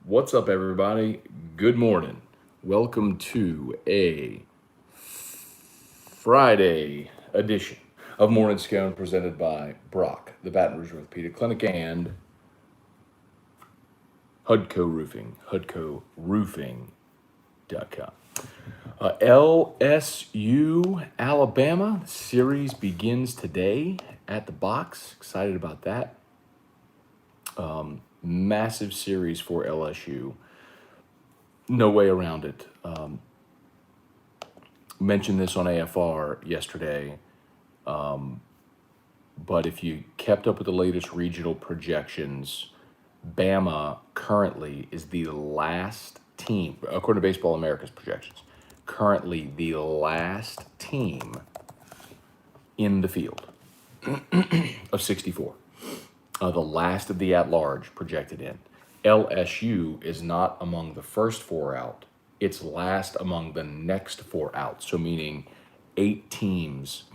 What's up, everybody? Good morning. Welcome to a Friday edition of Morning Scone presented by Brock, the Baton Rouge Orthopedic Clinic, and Hudco Roofing, hudcoroofing.com. LSU, Alabama. The series begins today at the box. Excited about that. Massive series for LSU. No way around it. Mentioned this on AFR yesterday, but if you kept up with the latest regional projections, Bama currently is the last team, according to Baseball America's projections, currently the last team in the field of 64. The last of the at-large projected in. LSU is not among the first four out. It's last among the next four out. So meaning 8 teams,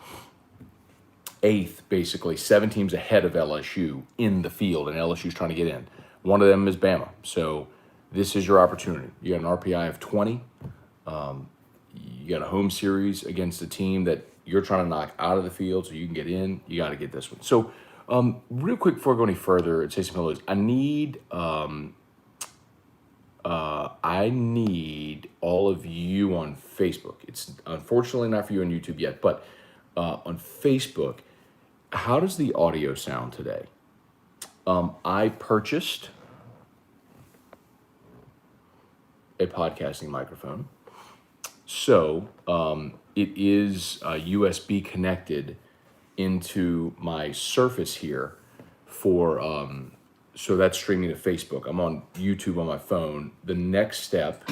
eighth basically, 7 teams ahead of LSU in the field, and LSU's trying to get in. One of them is Bama. So this is your opportunity. You got an RPI of 20. You got a home series against a team that you're trying to knock out of the field so you can get in. You got to get this one. So real quick before I go any further, say some hellos. I need all of you on Facebook. It's unfortunately not for you on YouTube yet, but on Facebook, how does the audio sound today? I purchased a podcasting microphone. So it is USB connected into my Surface here for, so that's streaming to Facebook. I'm on YouTube on my phone. The next step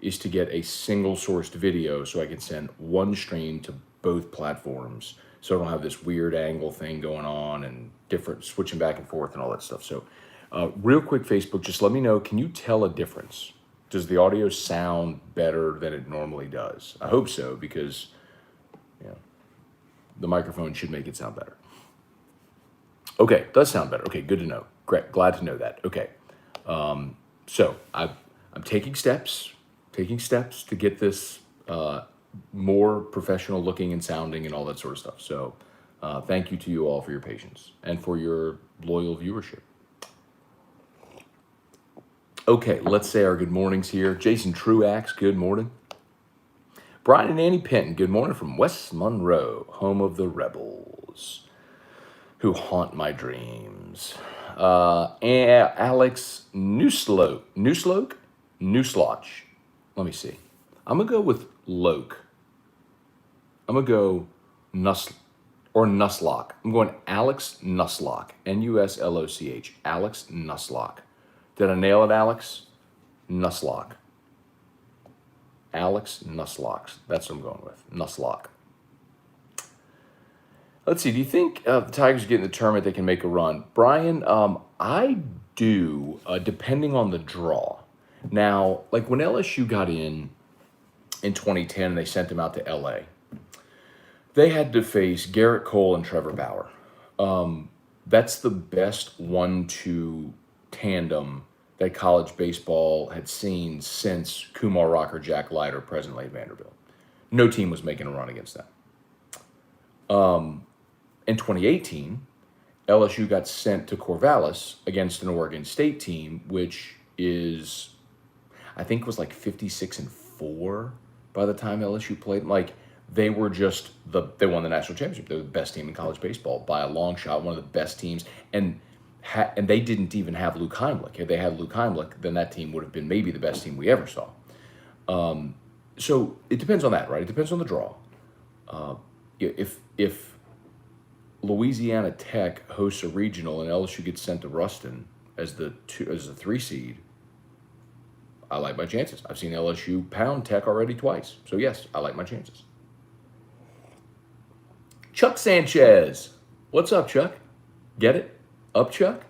is to get a single sourced video so I can send one stream to both platforms. So I don't have this weird angle thing going on and different switching back and forth and all that stuff. So real quick, Facebook, just let me know, can you tell a difference? Does the audio sound better than it normally does? I hope so, because the microphone should make it sound better. Okay, does sound better. Okay, good to know. Great, glad to know that. Okay, so I'm taking steps to get this more professional looking and sounding and all that sort of stuff. So thank you to you all for your patience and for your loyal viewership. Okay, let's say our good mornings here. Jason Truax, good morning. Brian and Annie Penton, good morning from West Monroe, home of the Rebels, who haunt my dreams. And Alex Newsloch. Let me see. I'm gonna go with Loke. I'm gonna go Nusloch. I'm going Alex Nusloch. Nusloch. Alex Nusloch. Did I nail it, Alex? Nusloch. Alex Nusloch. That's what I'm going with. Nusloch. Let's see. Do you think the Tigers get in the tournament, they can make a run? Brian, I do, depending on the draw. Now, like when LSU got in 2010 and they sent them out to LA, they had to face Garrett Cole and Trevor Bauer. That's the best 1-2 tandem that college baseball had seen since Kumar Rocker, Jack Leiter, presently at Vanderbilt. No team was making a run against them. In 2018, LSU got sent to Corvallis against an Oregon State team, which is, I think, was like 56-4 by the time LSU played. Like, they were just they won the national championship. They were the best team in college baseball by a long shot, one of the best teams. And they didn't even have Luke Heimlich. If they had Luke Heimlich, then that team would have been maybe the best team we ever saw. So it depends on that, right? It depends on the draw. If Louisiana Tech hosts a regional and LSU gets sent to Ruston as the 3 seed, I like my chances. I've seen LSU pound Tech already twice. So yes, I like my chances. Chuck Sanchez. What's up, Chuck? Get it? Up, Chuck?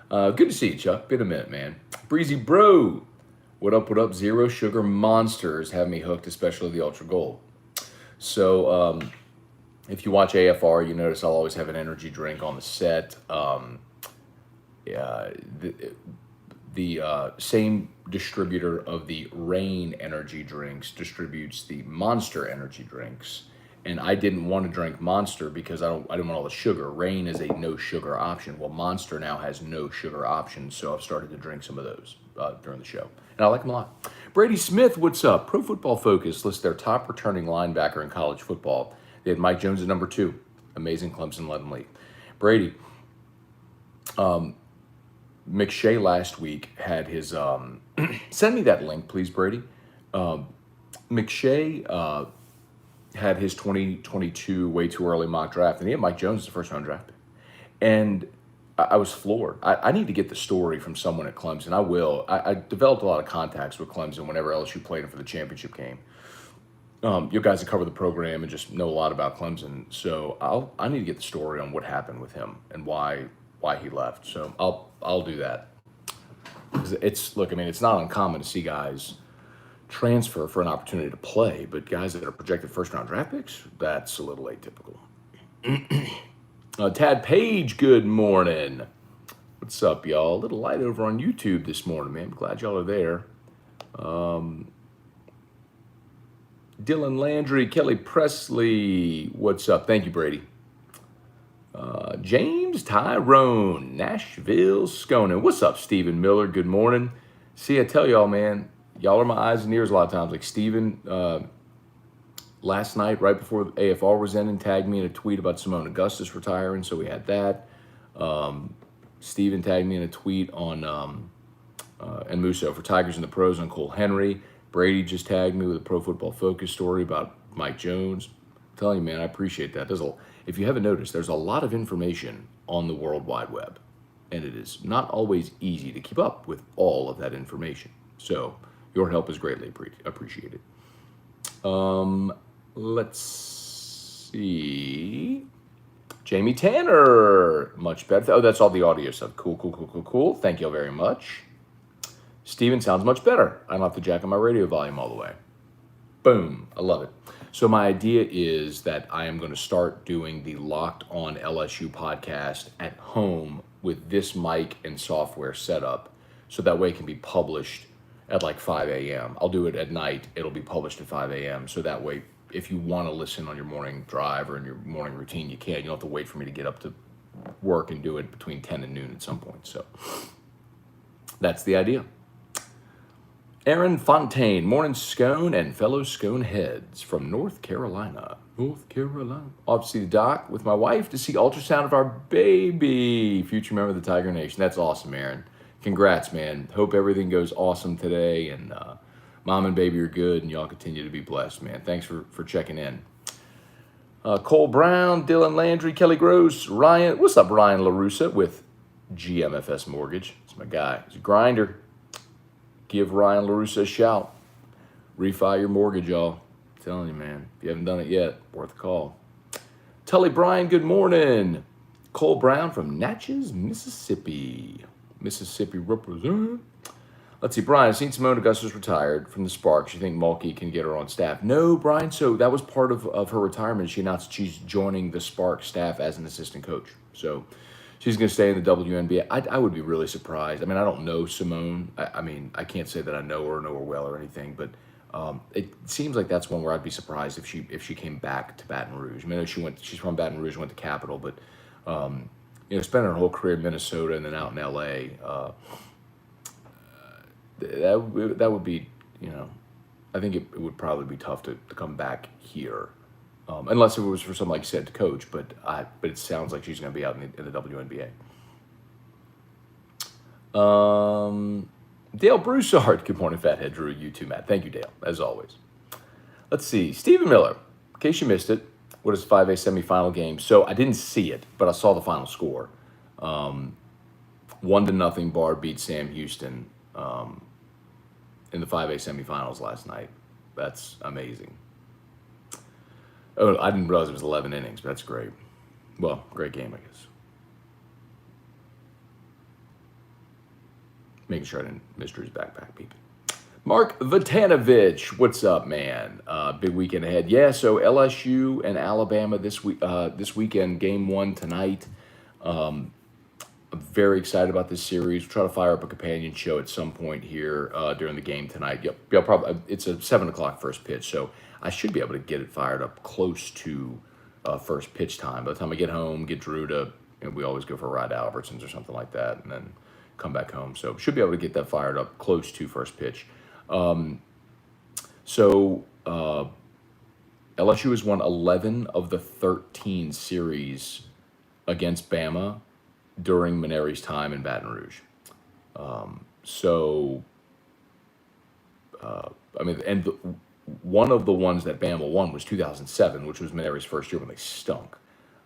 Good to see you, Chuck. Been a minute, man. Breezy Bro. What up, what up? Zero Sugar Monsters have me hooked, especially the Ultra Gold. So if you watch AFR, you notice I'll always have an energy drink on the set. the same distributor of the Reign energy drinks distributes the Monster energy drinks, and I didn't want to drink Monster because I didn't want all the sugar. Reign is a no sugar option. Well, Monster now has no sugar options, so I've started to drink some of those during the show, and I like them a lot. Brady Smith, what's up? Pro Football Focus lists their top returning linebacker in college football. They had Mike Jones at number 2. Amazing. Clemson led them lead. Brady, McShay last week had his send me that link, please, Brady. McShay had his 2022 way too early mock draft, and he had Mike Jones as the first round draft pick. And I was floored. I need to get the story from someone at Clemson. I will. I developed a lot of contacts with Clemson whenever LSU played him for the championship game. You guys that cover the program and just know a lot about Clemson, so I need to get the story on what happened with him and why he left. So I'll do that. It's not uncommon to see guys transfer for an opportunity to play, but guys that are projected first round draft picks, that's a little atypical. Tad Page, good morning. What's up, y'all? A little light over on YouTube this morning, man. I'm glad y'all are there. Dylan Landry, Kelly Presley, what's up? Thank you, Brady. James Tyrone, Nashville, Scone. What's up, Stephen Miller? Good morning. See, I tell y'all, man, y'all are my eyes and ears a lot of times. Like Stephen, last night, right before the AFR was ending, tagged me in a tweet about Simone Augustus retiring, so we had that. Stephen tagged me in a tweet on, and Musso for Tigers and the Pros on Cole Henry. Brady just tagged me with a Pro Football Focus story about Mike Jones. I'm telling you, man, I appreciate that. If you haven't noticed, there's a lot of information on the World Wide Web, and it is not always easy to keep up with all of that information. So your help is greatly appreciated. Let's see. Jamie Tanner, much better. Oh, that's all the audio stuff. Cool. Thank you all very much. Steven sounds much better. I don't have to jack up my radio volume all the way. Boom. I love it. So my idea is that I am going to start doing the Locked On LSU podcast at home with this mic and software setup, so that way it can be published at like 5 a.m. I'll do it at night. It'll be published at 5 a.m. So that way, if you want to listen on your morning drive or in your morning routine, you can. You don't have to wait for me to get up to work and do it between 10 and noon at some point. So that's the idea. Aaron Fontaine, morning Scone and fellow Scone heads from North Carolina. Off to see the doc with my wife to see ultrasound of our baby. Future member of the Tiger Nation. That's awesome, Aaron. Congrats, man. Hope everything goes awesome today, and mom and baby are good, and y'all continue to be blessed, man. Thanks for checking in. Cole Brown, Dylan Landry, Kelly Gross, Ryan. What's up, Ryan LaRussa with GMFS Mortgage? It's my guy. He's a grinder. Give Ryan LaRussa a shout. Refi your mortgage, y'all. I'm telling you, man. If you haven't done it yet, worth a call. Tully Bryan, good morning. Cole Brown from Natchez, Mississippi. Mississippi represent. Let's see, Brian, I've seen Simone Augustus retired from the Sparks. You think Mulkey can get her on staff? No, Brian, so that was part of her retirement. She announced she's joining the Sparks staff as an assistant coach. So she's going to stay in the WNBA. I would be really surprised. I mean, I don't know Simone. I can't say that I know her well or anything, but it seems like that's one where I'd be surprised if she came back to Baton Rouge. I mean, she's from Baton Rouge, went to Capital, but spent her whole career in Minnesota and then out in LA. That would be, I think it would probably be tough to come back here, unless it was for something like you said to coach. But it sounds like she's going to be out in the WNBA. Dale Broussard, good morning, Fathead Drew. You too, Matt. Thank you, Dale, as always. Let's see, Stephen Miller. In case you missed it, what is 5A semifinal game? So I didn't see it, but I saw the final score. 1-0 Bar beat Sam Houston in the 5A semifinals last night. That's amazing. Oh, I didn't realize it was 11 innings, but that's great. Well, great game, I guess. Making sure I didn't miss Drew's backpack peeping. Mark Vitanovich, what's up, man? Big weekend ahead. Yeah, so LSU and Alabama this weekend, game 1 tonight. I'm very excited about this series. We'll try to fire up a companion show at some point here during the game tonight. Yep, probably. It's a 7 o'clock first pitch, so I should be able to get it fired up close to first pitch time. By the time I get home, get Drew to, we always go for a ride to Albertsons or something like that, and then come back home. So should be able to get that fired up close to first pitch. LSU has won 11 of the 13 series against Bama during Maneri's time in Baton Rouge. One of the ones that Bama won was 2007, which was Maneri's first year when they stunk.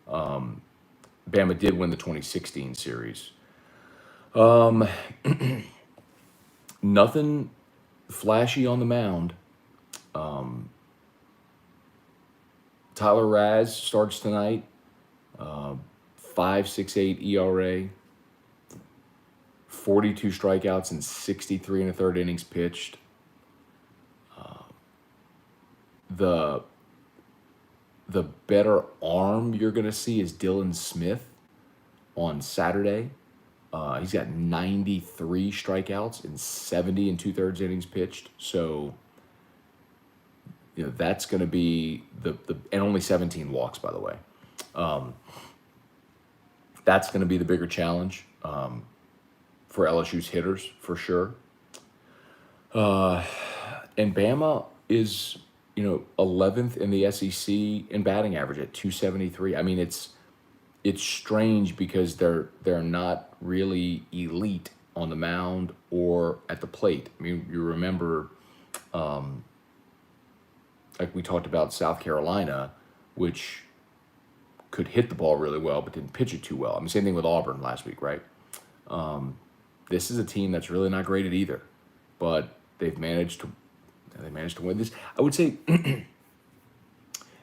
Bama did win the 2016 series. Nothing flashy on the mound. Tyler Raz starts tonight. 5.68 ERA, 42 strikeouts and 63 and a third innings pitched. The better arm you're going to see is Dylan Smith on Saturday. He's got 93 strikeouts and 70 and two-thirds innings pitched. So, that's going to be and only 17 walks, by the way. That's going to be the bigger challenge for LSU's hitters, for sure. And Bama is, 11th in the SEC in batting average at 273. I mean, it's strange because they're not really elite on the mound or at the plate. I mean, you remember, like we talked about South Carolina, which could hit the ball really well, but didn't pitch it too well. I mean, same thing with Auburn last week, right? This is a team that's really not great at either, but they managed to win this. I would say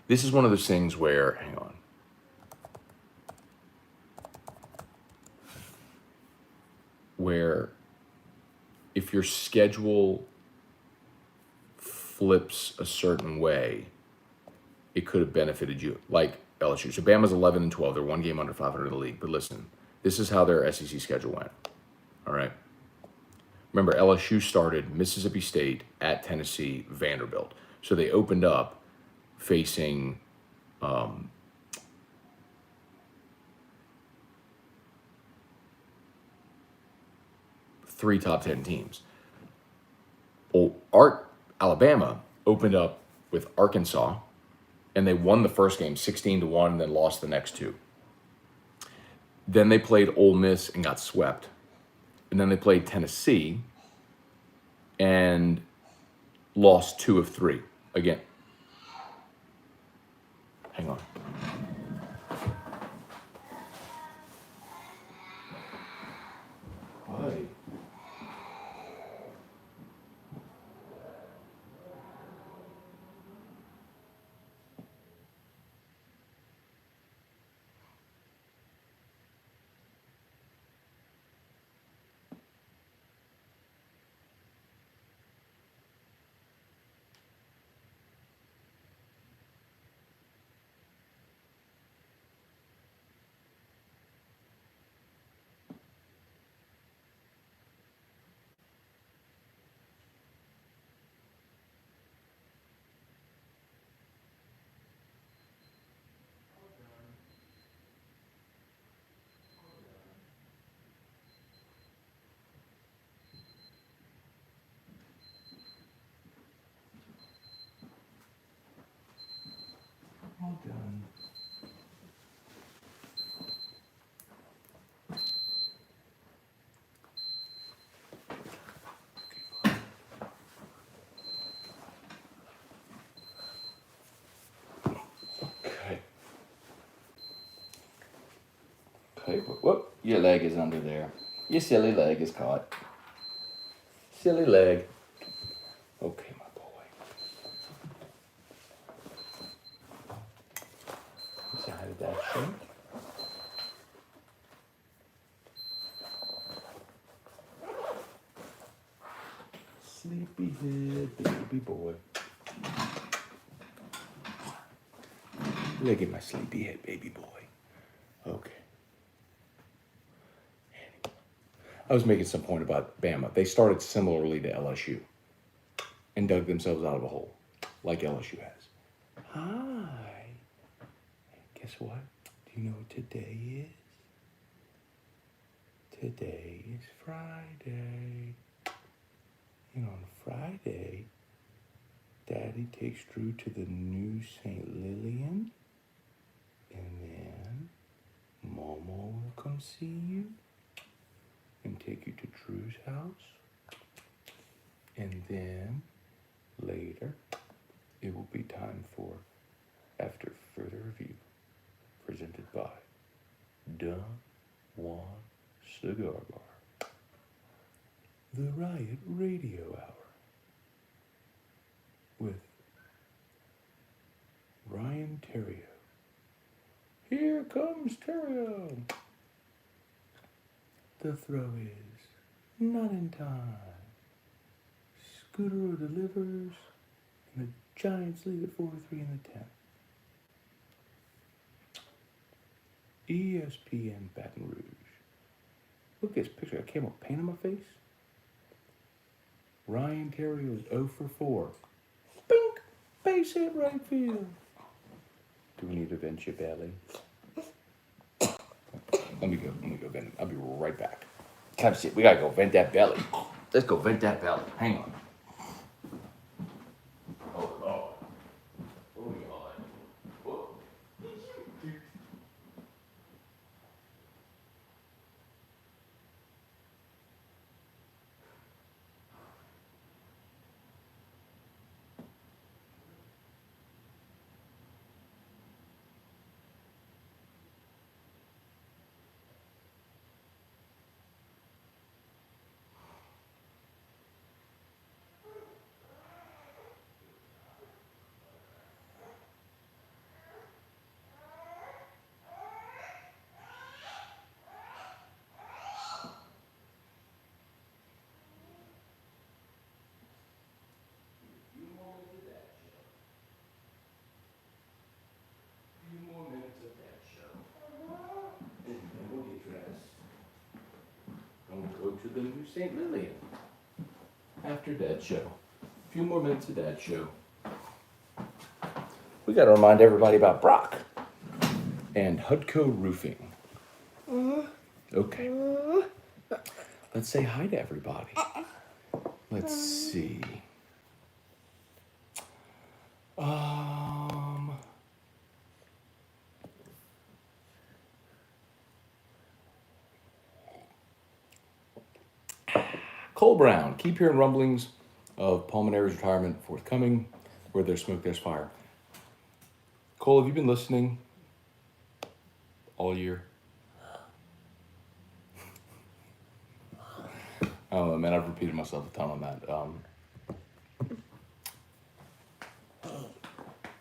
this is one of those things where, hang on, where if your schedule flips a certain way, it could have benefited you, like LSU. So Bama's 11 and 12. They're one game under 500 in the league. But listen, this is how their SEC schedule went. All right. Remember, LSU started Mississippi State, at Tennessee, Vanderbilt. So they opened up facing three top 10 teams. Well, Alabama opened up with Arkansas, and they won the first game 16-1, and then lost the next two. Then they played Ole Miss and got swept. And then they played Tennessee and lost 2 of 3. Again, hang on. Why? All done. Okay, whoop, your leg is under there. Your silly leg is caught. Silly leg. Okay, my boy. So how did that shrink? Sleepyhead, baby boy. Look at my sleepyhead, baby boy. Okay. I was making some point about Bama. They started similarly to LSU and dug themselves out of a hole, like LSU has. Hi. Guess what? Do you know what today is? Today is Friday. And on Friday, Daddy takes Drew to the new St. Lillian. And then Mama will come see you and take you to Drew's house. And then later, it will be time for After Further Review, presented by Don Juan Cigar Bar. The Riot Radio Hour with Ryan Terrio. Here comes Terrio. The throw is not in time. Scooter delivers, and the Giants lead at 4-3 in the 10th. ESPN Baton Rouge. Look at this picture. I came up paint on my face. Ryan Terrio is 0 for 4. Spink! Base hit right field. Do we need to vent your belly? Let me go vent it. I'll be right back. Come sit. We gotta go vent that belly. Let's go vent that belly. Hang on. Oh. Oh, God. Whoa. To the new St. Lillian after Dad's show. A few more minutes of Dad's show. We got to remind everybody about Brock and Hudco Roofing. Okay. Let's say hi to everybody. Let's see. Cole Brown, keep hearing rumblings of Paul Manero's retirement forthcoming. Where there's smoke, there's fire. Cole, have you been listening all year? Oh man, I've repeated myself a ton on that.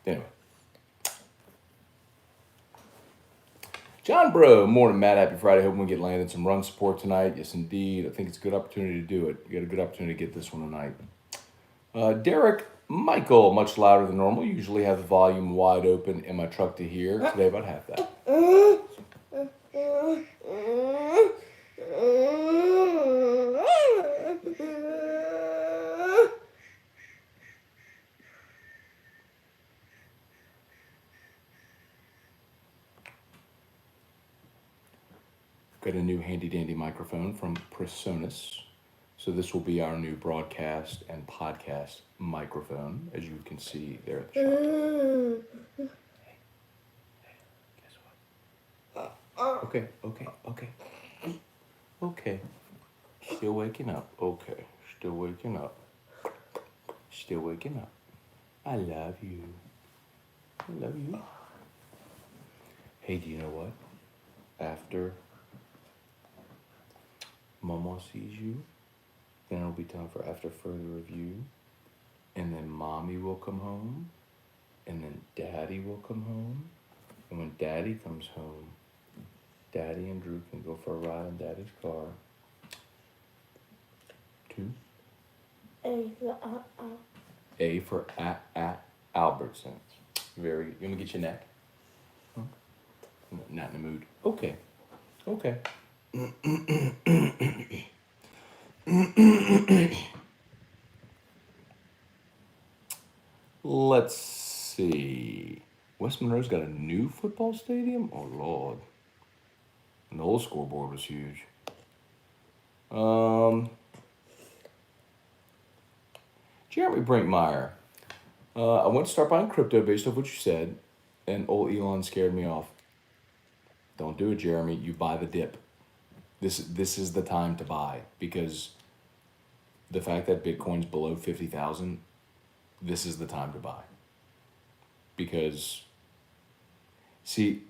Anyway. John Bro, morning, Matt. Happy Friday. Hoping we get landed some run support tonight. Yes, indeed. I think it's a good opportunity to do it. You got a good opportunity to get this one tonight. Derek Michael, much louder than normal. Usually have the volume wide open in my truck to hear. Today, about half that. Got a new handy dandy microphone from Presonus. So this will be our new broadcast and podcast microphone, as you can see there at the shop. Hey, guess what? Okay. Still waking up. Okay, still waking up. I love you. Hey, do you know what? After Mama sees you, then it'll be time for After Further Review, and then Mommy will come home, and then Daddy will come home, and when Daddy comes home, Daddy and Drew can go for a ride in Daddy's car. 2. A for Albertsons. You want to get your neck? Huh? Not in the mood. Okay. Let's see. West Monroe's got a new football stadium? Oh, Lord. And the old scoreboard was huge. Jeremy Brinkmeyer. I went to start buying crypto based off what you said, and old Elon scared me off. Don't do it, Jeremy. You buy the dip. This is the time to buy, because the fact that Bitcoin's below 50,000, this is the time to buy. Because, see,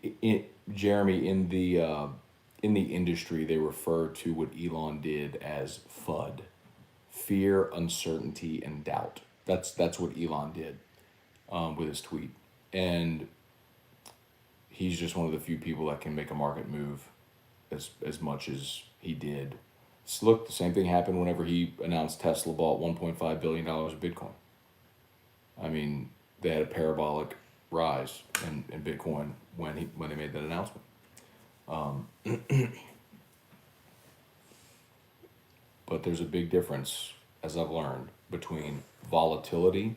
Jeremy, in the industry, they refer to what Elon did as FUD, fear, uncertainty, and doubt. That's what Elon did with his tweet, and he's just one of the few people that can make a market move as much as he did. So look, the same thing happened whenever he announced Tesla bought $1.5 billion of Bitcoin. I mean, they had a parabolic rise in Bitcoin when they made that announcement. But there's a big difference, as I've learned, between volatility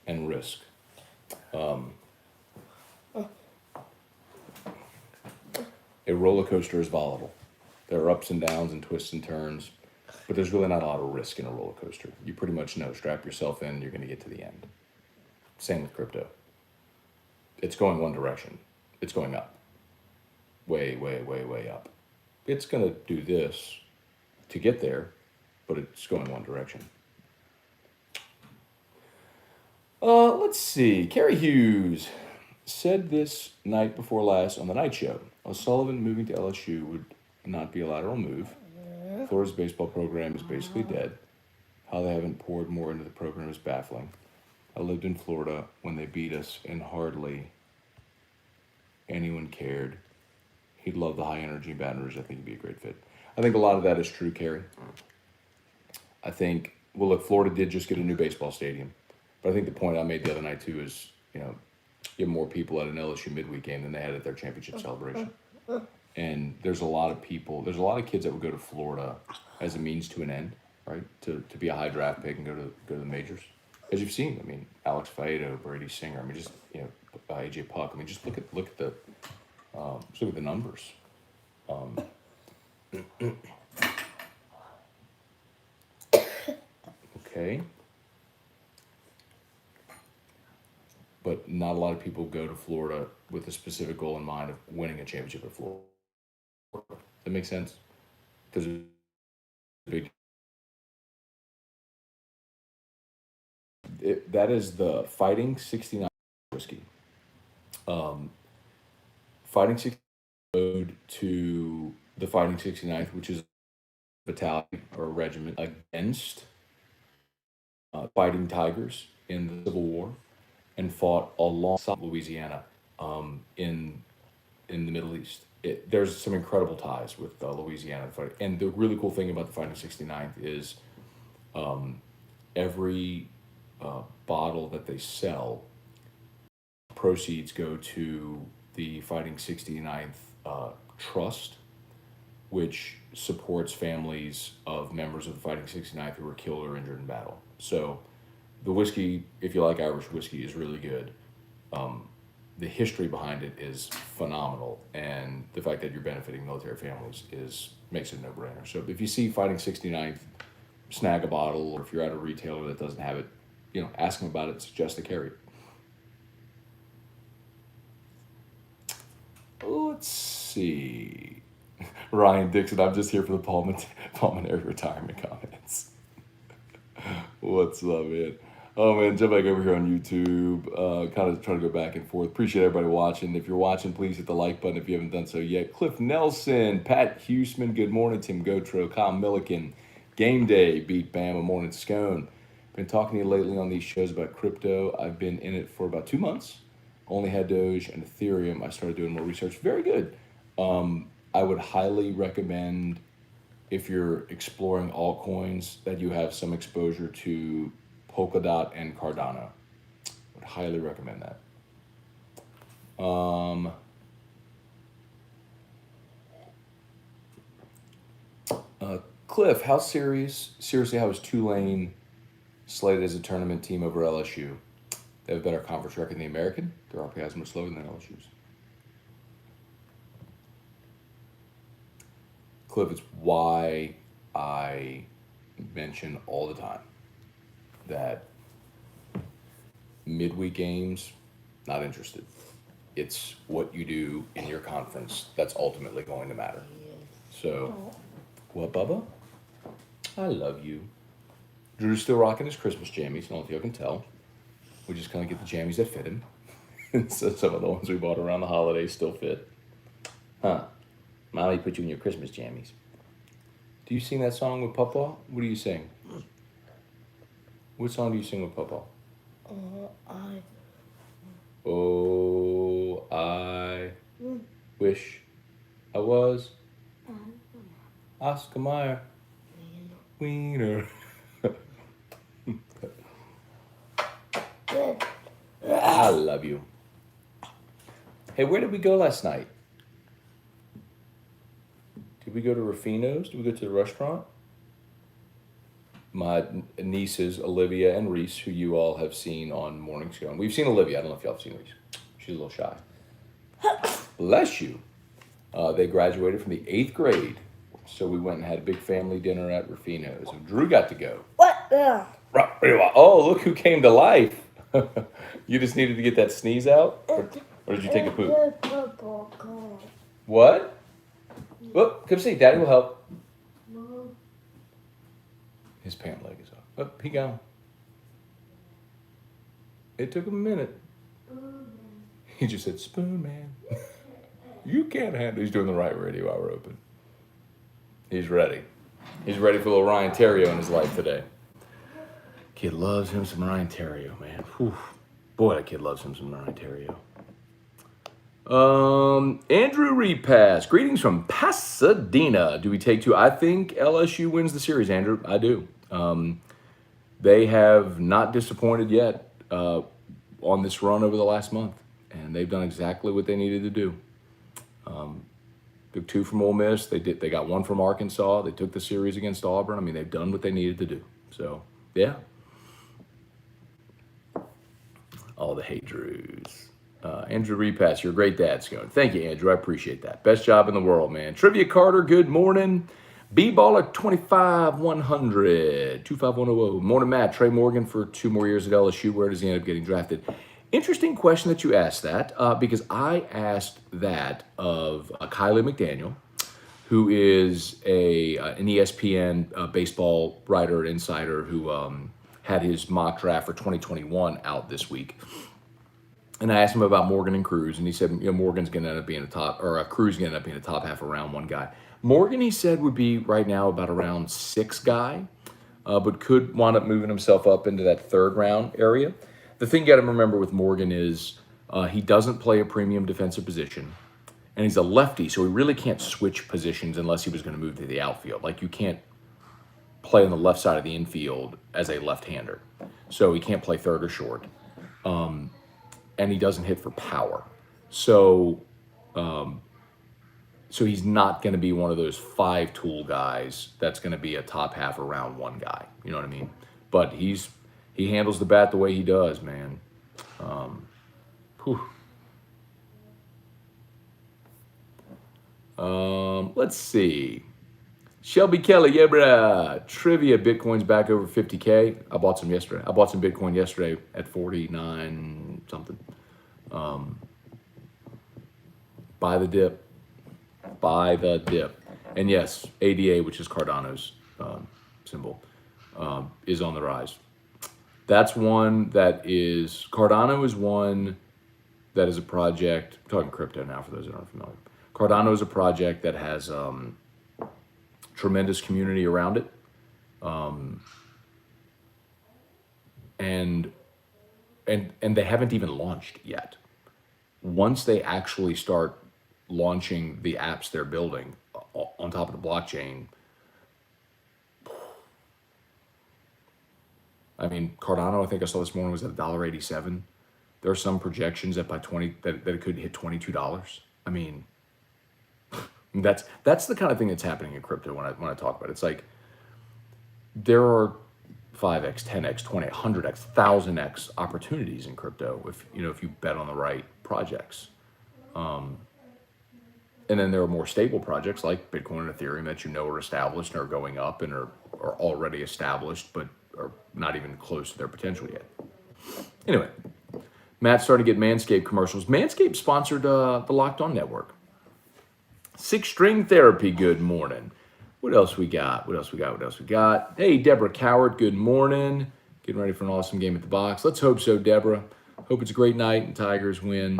and risk. A roller coaster is volatile. There are ups and downs and twists and turns, but there's really not a lot of risk in a roller coaster. You pretty much know, strap yourself in, you're going to get to the end. Same with crypto. It's going one direction. It's going up. Way, way, way, way up. It's going to do this to get there, but it's going one direction. Let's see. Kerry Hughes said this night before last on the night show, O'Sullivan moving to LSU would not be a lateral move. Florida's baseball program is basically dead. How they haven't poured more into the program is baffling. I lived in Florida when they beat us, and hardly anyone cared. He'd love the high energy in Baton Rouge. I think he'd be a great fit. I think a lot of that is true, Kerry. I think, well, look, Florida did just get a new baseball stadium. But I think the point I made the other night, too, is, you have more people at an LSU midweek game than they had at their championship celebration. And there's a lot of kids that would go to Florida as a means to an end, right? To be a high draft pick and go to the majors. As you've seen, I mean, Alex Faedo, Brady Singer, I mean, just, AJ Puck. I mean, just look at the numbers. Okay. But not a lot of people go to Florida with a specific goal in mind of winning a championship at Florida. That makes sense? There's a big... that is the Fighting 69 whiskey. Fighting 69 ode to the Fighting 69th, which is a battalion or a regiment against fighting tigers in the Civil War, and fought alongside Louisiana in the Middle East. There's some incredible ties with Louisiana. And the really cool thing about the Fighting 69th is every bottle that they sell, proceeds go to the Fighting 69th Trust, which supports families of members of the Fighting 69th who were killed or injured in battle. So the whiskey, if you like Irish whiskey, is really good. The history behind it is phenomenal, and the fact that you're benefiting military families makes it a no-brainer. So if you see Fighting 69th, snag a bottle, or if you're at a retailer that doesn't have it, ask them about it, suggest they carry it. Let's see. Ryan Dixon, I'm just here for the pulmonary retirement comments. What's up, man? Oh, man, jump back over here on YouTube. Kind of trying to go back and forth. Appreciate everybody watching. If you're watching, please hit the like button if you haven't done so yet. Cliff Nelson, Pat Huseman, good morning. Tim Gotro, Kyle Milliken, Game Day, beat Bama, morning Scone. Been talking to you lately on these shows about crypto. I've been in it for about 2 months. Only had Doge and Ethereum. I started doing more research. Very good. I would highly recommend, if you're exploring altcoins, that you have some exposure to Polkadot and Cardano. I would highly recommend that. Cliff, seriously, how is Tulane slated as a tournament team over LSU? They have a better conference record than the American. Their RPI is much lower than LSU's. Cliff, it's why I mention all the time that midweek games, not interested. It's what you do in your conference that's ultimately going to matter. So, what, Bubba? I love you. Drew's still rocking his Christmas jammies. I don't know if you can tell. We just kind of get the jammies that fit him. So some of the ones we bought around the holidays still fit. Huh. Mommy put you in your Christmas jammies. Do you sing that song with Papa? What do you sing? What song do you sing with Papa? I wish I was Oscar Mayer Wiener. I love you. Hey, where did we go last night? Did we go to Rufino's? Did we go to the restaurant? My nieces, Olivia and Reese, who you all have seen on Morning Scone. We've seen Olivia. I don't know if y'all have seen Reese. She's a little shy. Bless you. They graduated from the 8th grade. So we went and had a big family dinner at Rufino's. And Drew got to go. What? Oh, look who came to life. You just needed to get that sneeze out? Or did you take a poop? What? Oh, come see. Daddy will help. His pant leg is up. Oh, he gone. It took him a minute. He just said, "Spoon man." You can't handle. He's doing the right radio hour open. He's ready. He's ready for a little Ryan Terrio in his life today. Kid loves him some Ryan Terrio, man. Whew. Boy, that kid loves him some Ryan Terrio. Andrew Repass. Greetings from Pasadena. Do we take two? I think LSU wins the series, Andrew. I do. They have not disappointed yet on this run over the last month, and they've done exactly what they needed to do. Took 2 from Ole Miss. They got 1 from Arkansas. They took the series against Auburn. I mean, they've done what they needed to do. So, yeah. All the hate Drews. Andrew Repass, you're a great dad, Scone. Thank you, Andrew. I appreciate that. Best job in the world, man. Trivia Carter, good morning. B-Baller 25100, 25100. Morning, Matt. Trey Morgan for 2 more years at LSU. Where does he end up getting drafted? Interesting question that you asked that, because I asked that of Kylie McDaniel, who is an ESPN baseball writer, insider, who had his mock draft for 2021 out this week. And I asked him about Morgan and Cruz, and he said, Morgan's going to end up being Cruz going to end up being a top half of round 1 guy. Morgan, he said, would be right now about a round 6 guy, but could wind up moving himself up into that 3rd round area. The thing you got to remember with Morgan is he doesn't play a premium defensive position, and he's a lefty, so he really can't switch positions unless he was going to move to the outfield. Like, you can't play on the left side of the infield as a left-hander, so he can't play 3rd or short, and he doesn't hit for power. So he's not going to be one of those 5-tool guys that's going to be a top half of round 1 guy. You know what I mean? But he handles the bat the way he does, man. Let's see. Shelby Kelly, yeah, bruh. Trivia, Bitcoin's back over 50K. I bought some yesterday. I bought some Bitcoin yesterday at 49 something. Buy the dip. Buy the dip. And yes, ADA, which is Cardano's symbol, is on the rise. That's one that is, Cardano is one that is a project, I'm talking crypto now for those that aren't familiar. Cardano is a project that has tremendous community around it. And they haven't even launched yet. Once they actually start launching the apps they're building on top of the blockchain, I mean, Cardano, I think I saw this morning, was at $1.87. There are some projections that by that it could hit $22. I mean, that's the kind of thing that's happening in crypto when I talk about it. It's like there are 5x, 10x, 20, 100x, 1000x opportunities in crypto if you bet on the right projects. And then there are more stable projects like Bitcoin and Ethereum that are established and are going up and are already established, but are not even close to their potential yet. Anyway, Matt's starting to get Manscaped commercials. Manscaped sponsored the Locked On Network. Six String Therapy, good morning. What else we got? Hey, Deborah Coward, good morning. Getting ready for an awesome game at the box. Let's hope so, Deborah. Hope it's a great night and Tigers win.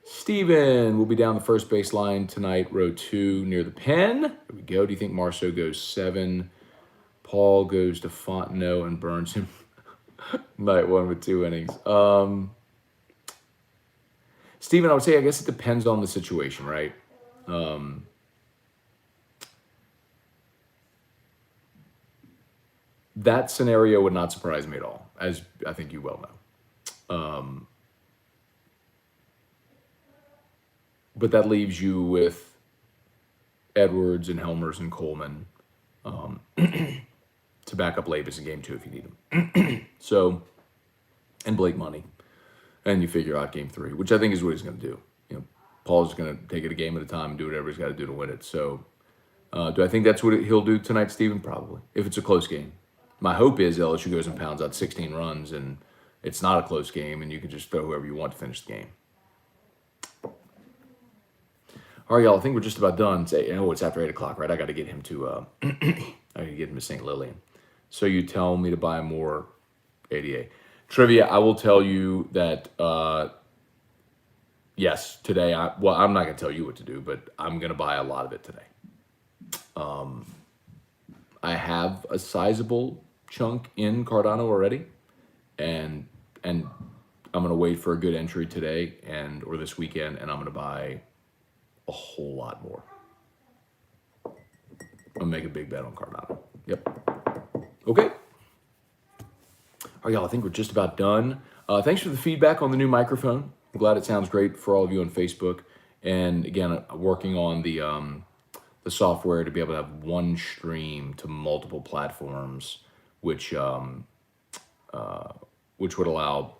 Steven will be down the first baseline tonight, row 2 near the pen. There we go. Do you think Marceau goes 7? Paul goes to Fontenot and burns him night 1 with 2 innings. Steven, I would say, I guess it depends on the situation, right? That scenario would not surprise me at all, as I think you well know. But that leaves you with Edwards and Helmers and Coleman to back up Labus in game 2 if you need him. So, and Blake Money. And you figure out game 3, which I think is what he's going to do. Paul's going to take it a game at a time and do whatever he's got to do to win it. So, do I think that's what he'll do tonight, Steven? Probably, if it's a close game. My hope is LSU goes and pounds out 16 runs and it's not a close game and you can just throw whoever you want to finish the game. All right, y'all, I think we're just about done. It's after 8 o'clock, right? I got to get him to St. Lillian. So you tell me to buy more ADA. Trivia, I will tell you that, yes, today, I'm not going to tell you what to do, but I'm going to buy a lot of it today. I have a sizable chunk in Cardano already, and I'm going to wait for a good entry today or this weekend, and I'm going to buy a whole lot more. I'm going to make a big bet on Cardano. Yep. Okay. All right, y'all, I think we're just about done. Thanks for the feedback on the new microphone. I'm glad it sounds great for all of you on Facebook. And again, working on the software to be able to have one stream to multiple platforms, which would allow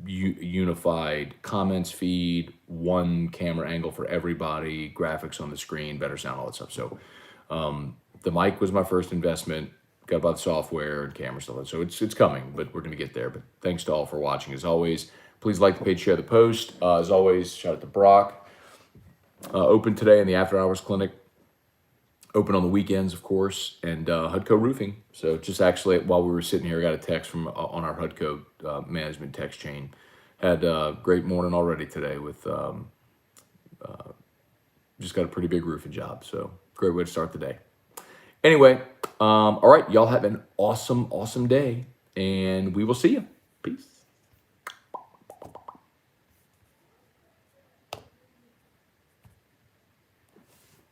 unified comments feed, one camera angle for everybody, graphics on the screen, better sound, all that stuff. So the mic was my first investment. Got about the software and camera stuff. So it's coming, but we're going to get there. But thanks to all for watching. As always, please like the page, share the post. As always, shout out to Brock. Open today in the After Hours Clinic. Open on the weekends, of course, and Hudco Roofing. So just actually, while we were sitting here, I got a text from on our Hudco management text chain. Had a great morning already today with just got a pretty big roofing job. So great way to start the day. Anyway, all right, y'all have an awesome, awesome day, and we will see you. Peace.